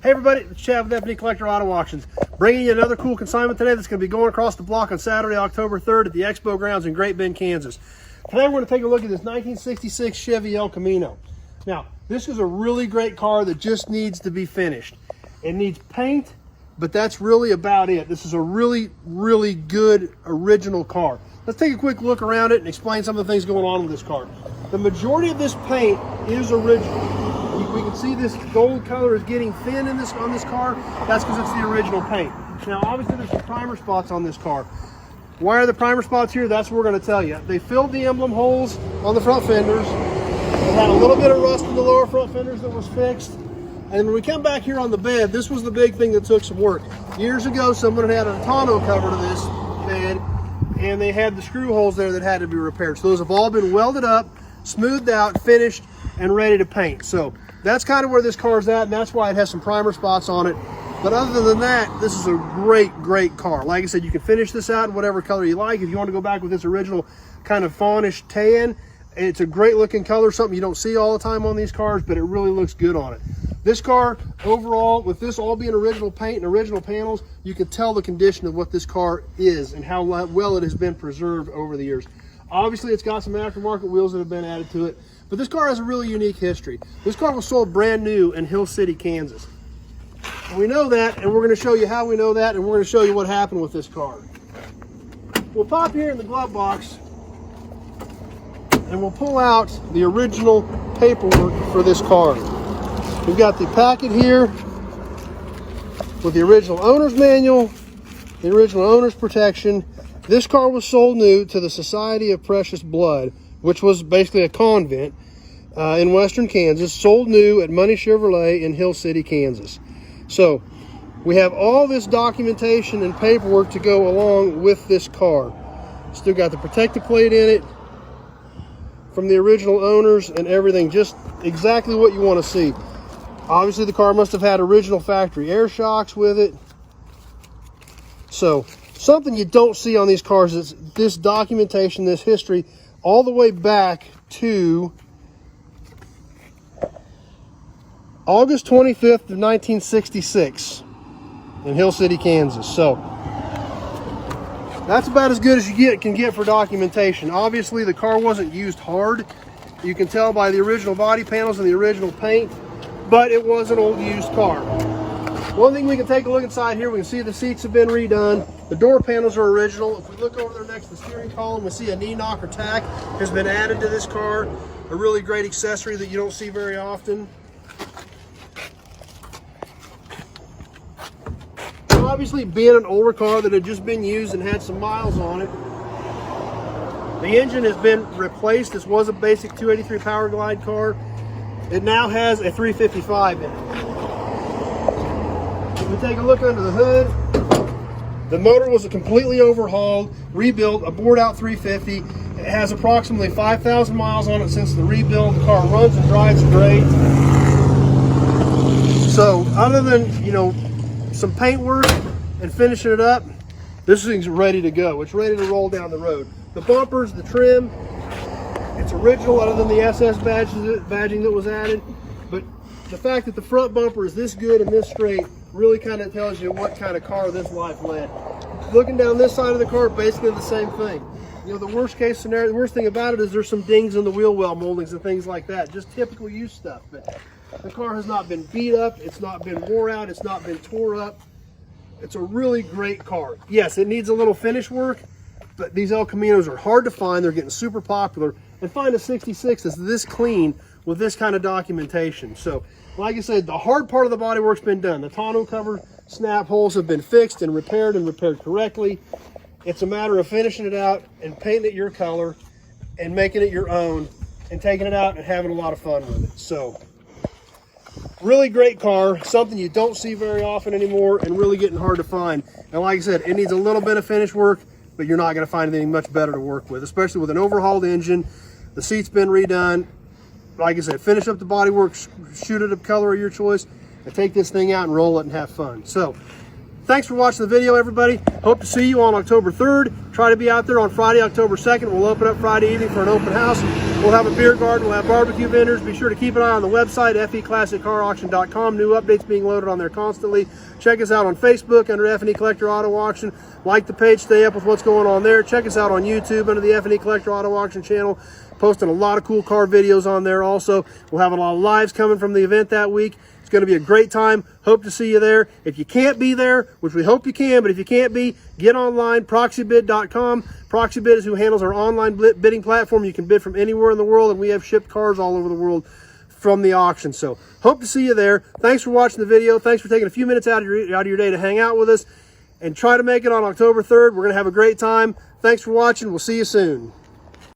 Hey everybody, it's Chad with FD Collector Auto Auctions, bringing you another cool consignment today that's going to be going across the block on Saturday, October 3rd at the Expo Grounds in Great Bend, Kansas. Today we're going to take a look at this 1966 Chevy El Camino. Now, this is a really great car that just needs to be finished. It needs paint, but that's really about it. This is a really, really good original car. Let's take a quick look around it and explain some of the things going on with this car. The majority of this paint is original. We can see this gold color is getting thin on this car. That's because it's the original paint. Now, obviously, there's some primer spots on this car. Why are the primer spots here? That's what we're going to tell you. They filled the emblem holes on the front fenders. It had a little bit of rust in the lower front fenders that was fixed. And when we come back here on the bed, this was the big thing that took some work. Years ago, someone had a tonneau cover to this bed, and they had the screw holes there that had to be repaired. So those have all been welded up, smoothed out, finished, and ready to paint. So that's kind of where this car's at, and that's why it has some primer spots on it. But other than that, this is a great, great car. Like I said, you can finish this out in whatever color you like. If you want to go back with this original kind of fawnish tan, it's a great looking color, something you don't see all the time on these cars, but it really looks good on it. This car, overall, with this all being original paint and original panels, you can tell the condition of what this car is and how well it has been preserved over the years. Obviously, it's got some aftermarket wheels that have been added to it, but this car has a really unique history. This car was sold brand new in Hill City, Kansas. And we know that, and we're going to show you how we know that, and we're going to show you what happened with this car. We'll pop here in the glove box, and we'll pull out the original paperwork for this car. We've got the packet here with the original owner's manual, the original owner's protection. This car was sold new to the Society of Precious Blood, which was basically a convent in western Kansas, sold new at Money Chevrolet in Hill City, Kansas. So we have all this documentation and paperwork to go along with this car. Still got the protective plate in it from the original owners and everything, just exactly what you want to see. Obviously, the car must have had original factory air shocks with it. So something you don't see on these cars is this documentation, this history, all the way back to August 25th of 1966 in Hill City, Kansas. So that's about as good as you can get for documentation. Obviously, the car wasn't used hard. You can tell by the original body panels and the original paint, but it was an old used car. One thing we can take a look inside here, we can see the seats have been redone. The door panels are original. If we look over there next to the steering column, we see a knee knocker tack has been added to this car. A really great accessory that you don't see very often. Obviously, being an older car that had just been used and had some miles on it, the engine has been replaced. This was a basic 283 Power Glide car. It now has a 355 in it. If we take a look under the hood, the motor was completely overhauled, rebuilt, a bored out 350. It has approximately 5,000 miles on it since the rebuild. The car runs and drives great. So other than, some paint work and finishing it up, this thing's ready to go. It's ready to roll down the road. The bumpers, the trim, it's original other than the SS badging that was added. But the fact that the front bumper is this good and this straight really kind of tells you what kind of car this life led. Looking down this side of the car, basically the same thing. The worst case scenario, the worst thing about it is there's some dings in the wheel well moldings and things like that. Just typical use stuff. But the car has not been beat up, it's not been wore out, it's not been tore up. It's a really great car. Yes, it needs a little finish work, but these El Caminos are hard to find. They're getting super popular. And find a 66 that's this clean with this kind of documentation. So, like I said, the hard part of the bodywork's been done. The tonneau cover snap holes have been fixed and repaired correctly. It's a matter of finishing it out and painting it your color and making it your own and taking it out and having a lot of fun with it. So, really great car, something you don't see very often anymore and really getting hard to find. And like I said, it needs a little bit of finish work, but you're not going to find anything much better to work with, especially with an overhauled engine. The seat's been redone. Like I said, finish up the bodywork, shoot it a color of your choice, and take this thing out and roll it and have fun. So, thanks for watching the video, everybody. Hope to see you on October 3rd. Try to be out there on Friday, October 2nd. We'll open up Friday evening for an open house. We'll have a beer garden, we'll have barbecue vendors. Be sure to keep an eye on the website, feclassiccarauction.com. New updates being loaded on there constantly. Check us out on Facebook under F&E Collector Auto Auction. Like the page, stay up with what's going on there. Check us out on YouTube under the F&E Collector Auto Auction channel. Posting a lot of cool car videos on there also. We'll have a lot of lives coming from the event that week. It's going to be a great time. Hope to see you there. If you can't be there, which we hope you can, but if you can't be, get online, proxibid.com. Proxibid is who handles our online bidding platform. You can bid from anywhere in the world, and we have shipped cars all over the world from the auction. So hope to see you there. Thanks for watching the video. Thanks for taking a few minutes out of your day to hang out with us, and try to make it on October 3rd. We're going to have a great time. Thanks for watching. We'll see you soon.